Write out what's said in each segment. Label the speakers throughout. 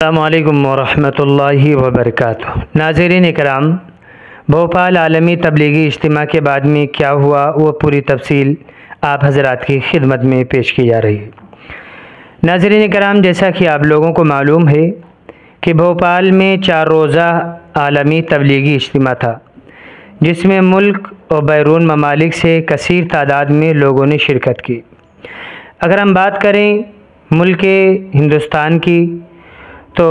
Speaker 1: अस्सलामुअलैकुम वरहमतुल्लाहि वबरकातुहू। नाज़रीन इकराम, भोपाल आलमी तबलीगी इज्तिमा के बाद में क्या हुआ वो पूरी तफसील आप हज़रात की खिदमत में पेश की जा रही है। नाज़रीन इकराम, जैसा कि आप लोगों को मालूम है कि भोपाल में 4 रोज़ा आलमी तबलीगी इज्तिमा था, जिसमें मुल्क और बैरून ममालिक से कसीर तादाद में लोगों ने शिरकत की। अगर हम बात करें मुल्क हिंदुस्तान की, तो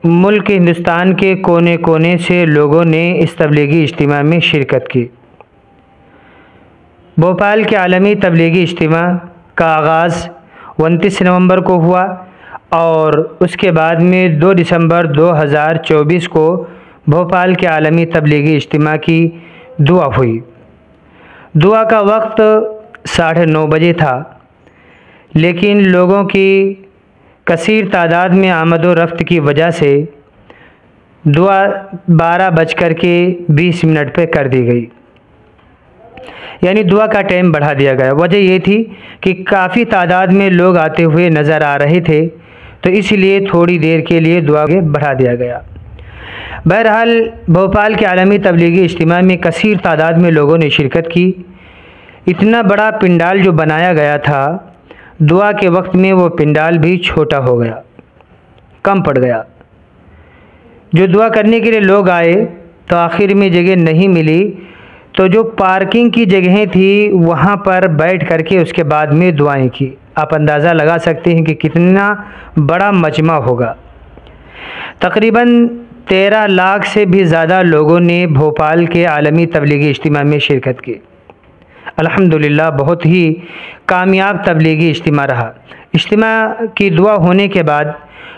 Speaker 1: मुल्क हिंदुस्तान के कोने कोने से लोगों ने इस तबलीगी इज्तिमा में शिरकत की। भोपाल के आलमी तबलीगी इज्तिमा का आगाज़ 29 नवंबर को हुआ और उसके बाद में 2 दिसंबर 2024 को भोपाल के आलमी तबलीगी इज्तिमा की दुआ हुई। दुआ का वक्त 9:30 बजे था, लेकिन लोगों की कसीर तादाद में आमद व रफ्त की वजह से दुआ 12:20 पर कर दी गई, यानी दुआ का टाइम बढ़ा दिया गया। वजह ये थी कि काफ़ी तादाद में लोग आते हुए नज़र आ रहे थे, तो इसलिए थोड़ी देर के लिए दुआ के बढ़ा दिया गया। बहरहाल भोपाल के आलमी तबलीगी इज्तिमा में कसीर तादाद में लोगों ने शिरकत की। इतना बड़ा पिंडाल जो बनाया गया था, दुआ के वक्त में वो पिंडाल भी छोटा हो गया, कम पड़ गया। जो दुआ करने के लिए लोग आए तो आखिर में जगह नहीं मिली, तो जो पार्किंग की जगहें थी वहाँ पर बैठ करके उसके बाद में दुआएं की। आप अंदाज़ा लगा सकते हैं कि कितना बड़ा मजमा होगा। तकरीबन 13 लाख से भी ज़्यादा लोगों ने भोपाल के आलमी तबलीगी इज्तिमा में शिरकत की। अल्हम्दुलिल्लाह, बहुत ही कामयाब तबलीगी इज्तिमा रहा। इज्तिमा की दुआ होने के बाद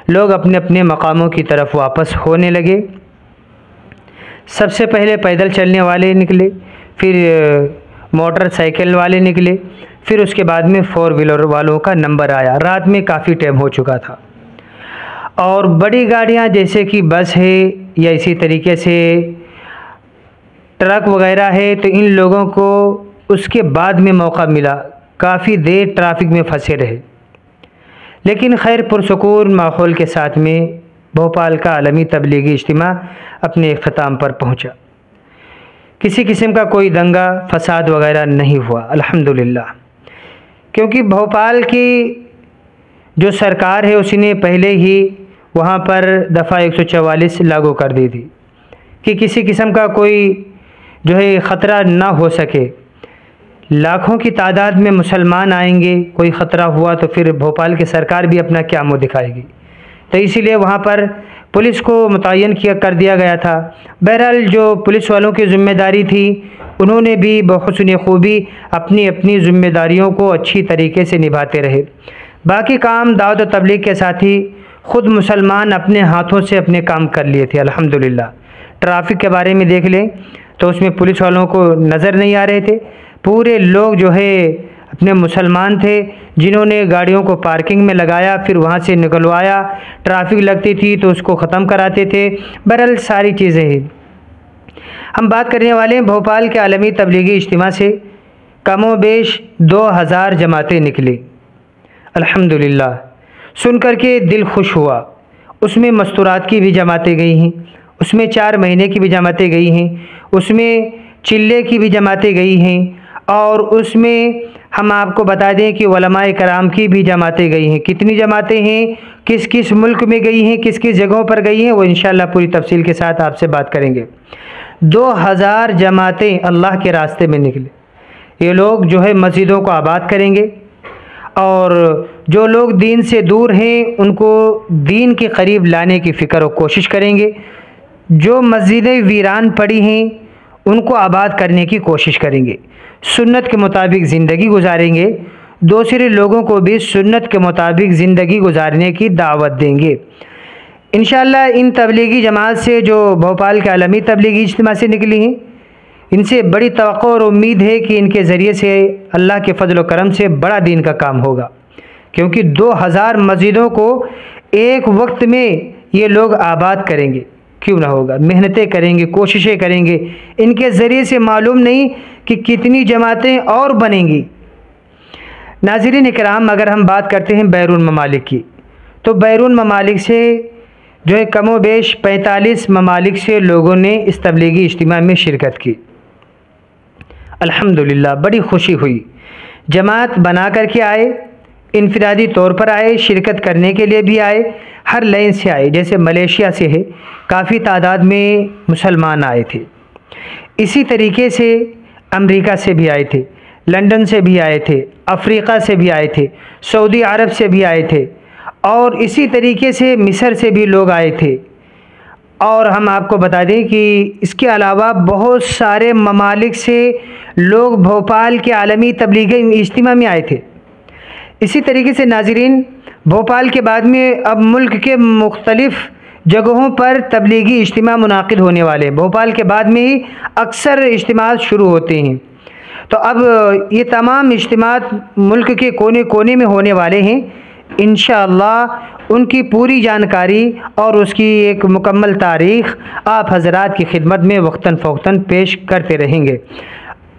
Speaker 1: लोग अपने अपने मकामों की तरफ वापस होने लगे। सबसे पहले पैदल चलने वाले निकले, फिर मोटरसाइकिल वाले निकले, फिर उसके बाद में 4 व्हीलर वालों का नंबर आया। रात में काफ़ी टाइम हो चुका था और बड़ी गाड़ियां जैसे कि बस है या इसी तरीके से ट्रक वगैरह है, तो इन लोगों को उसके बाद में मौका मिला। काफ़ी देर ट्रैफिक में फंसे रहे, लेकिन खैर पुरसुकून माहौल के साथ में भोपाल का आलमी तबलीगी इज्तिमा अपने इख्तिताम पर पहुंचा। किसी किस्म का कोई दंगा फसाद वगैरह नहीं हुआ, अल्हम्दुलिल्लाह, क्योंकि भोपाल की जो सरकार है उसने पहले ही वहाँ पर दफ़ा 144 लागू कर दी थी कि किसी किस्म का कोई जो है ख़तरा ना हो सके। लाखों की तादाद में मुसलमान आएंगे, कोई ख़तरा हुआ तो फिर भोपाल की सरकार भी अपना क्या मुँह दिखाएगी, तो इसीलिए वहाँ पर पुलिस को मुतय्यन कर दिया गया था। बहरहाल जो पुलिस वालों की ज़िम्मेदारी थी, उन्होंने भी बहुस्न खूबी अपनी अपनी ज़िम्मेदारियों को अच्छी तरीके से निभाते रहे। बाकी काम दावत व तबलीग के साथ ही ख़ुद मुसलमान अपने हाथों से अपने काम कर लिए थे, अल्हम्दुलिल्लाह। ट्रैफिक के बारे में देख लें तो उसमें पुलिस वालों को नज़र नहीं आ रहे थे। पूरे लोग जो है अपने मुसलमान थे, जिन्होंने गाड़ियों को पार्किंग में लगाया, फिर वहाँ से निकलवाया। ट्रैफिक लगती थी तो उसको ख़त्म कराते थे। बहरहाल सारी चीज़ें हैं। हम बात करने वाले हैं भोपाल के आलमी तबलीगी इज्तिमा से कमो बेश 2000 जमातें निकली। अल्हम्दुलिल्लाह, सुन कर के दिल खुश हुआ। उसमें मस्तूरात की भी जमातें गई हैं, उसमें 4 महीने की भी जमातें गई हैं, उसमें चिल्ले की भी जमातें गई हैं, और उसमें हम आपको बता दें कि उलमाए कराम की भी जमातें गई हैं। कितनी जमातें हैं, किस किस मुल्क में गई हैं, किस किस जगहों पर गई हैं, वो इंशाअल्लाह पूरी तफसील के साथ आपसे बात करेंगे। 2000 जमातें अल्लाह के रास्ते में निकले। ये लोग जो है मस्जिदों को आबाद करेंगे, और जो लोग दीन से दूर हैं उनको दीन के करीब लाने की फ़िक्र और कोशिश करेंगे। जो मस्जिदें वीरान पड़ी हैं उनको आबाद करने की कोशिश करेंगे। सुन्नत के मुताबिक ज़िंदगी गुजारेंगे, दूसरे लोगों को भी सुन्नत के मुताबिक ज़िंदगी गुजारने की दावत देंगे इंशाअल्लाह। इन तबलीगी जमात से जो भोपाल के आलमी तबलीगी इज्तिमा से निकली हैं, इनसे बड़ी तवक्को और उम्मीद है कि इनके ज़रिए से अल्लाह के फजल व करम से बड़ा दीन का काम होगा, क्योंकि 2000 मस्जिदों को एक वक्त में ये लोग आबाद करेंगे। क्यों ना होगा, मेहनतें करेंगे, कोशिशें करेंगे। इनके ज़रिए से मालूम नहीं कि कितनी जमातें और बनेंगी। नाज़रीन इकराम, अगर हम बात करते हैं बैरून ममालिक की, तो बैरून ममालिक से जो है कमो बेश 45 ममालिक से लोगों ने इस तबलीगी इज्तिमा में शिरकत की। अल्हम्दुलिल्लाह बड़ी खुशी हुई। जमात बना करके आए, इनफरादी तौर पर आए, शिरकत करने के लिए भी आए, हर लाइन से आए। जैसे मलेशिया से है, काफ़ी तादाद में मुसलमान आए थे। इसी तरीके से अमेरिका से भी आए थे, लंदन से भी आए थे, अफ्रीका से भी आए थे, सऊदी अरब से भी आए थे, और इसी तरीके से मिस्र से भी लोग आए थे। और हम आपको बता दें कि इसके अलावा बहुत सारे ममालिक से लोग भोपाल के आलमी तबलीगी इज्तिमा में आए थे। इसी तरीके से नाज़रीन, भोपाल के बाद में अब मुल्क के मुख्तलिफ़ जगहों पर तबलीगी इज्तिमा मुनाकिद होने वाले हैं। भोपाल के बाद में ही अक्सर इज्तिमा शुरू होते हैं। तो अब ये तमाम इज्तिमात मुल्क के कोने कोने में होने वाले हैं। इंशाअल्लाह उनकी पूरी जानकारी और उसकी एक मुकम्मल तारीख़ आप हज़रात की खिदमत में वक्तन फ़ौक्तन पेश करते रहेंगे।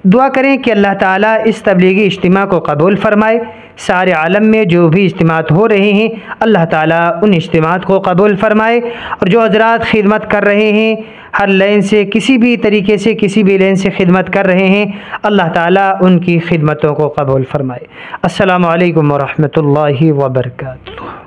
Speaker 1: दुआ करें कि अल्लाह ताला इस तबलीगी इज्तिमा को कबूल फ़रमाए। सारे आलम में जो भी इज्तिमात हो रहे हैं, अल्लाह ताला उन इज्तिमात को कबूल फ़रमाए। और जो हज़रात खिदमत कर रहे हैं, हर लाइन से किसी भी तरीके से किसी भी लाइन से खिदमत कर रहे हैं, अल्लाह ताला उनकी खिदमतों को कबूल फ़रमाए। अस्सलामु अलैकुम व रहमतुल्लाहि व बरकातुहू।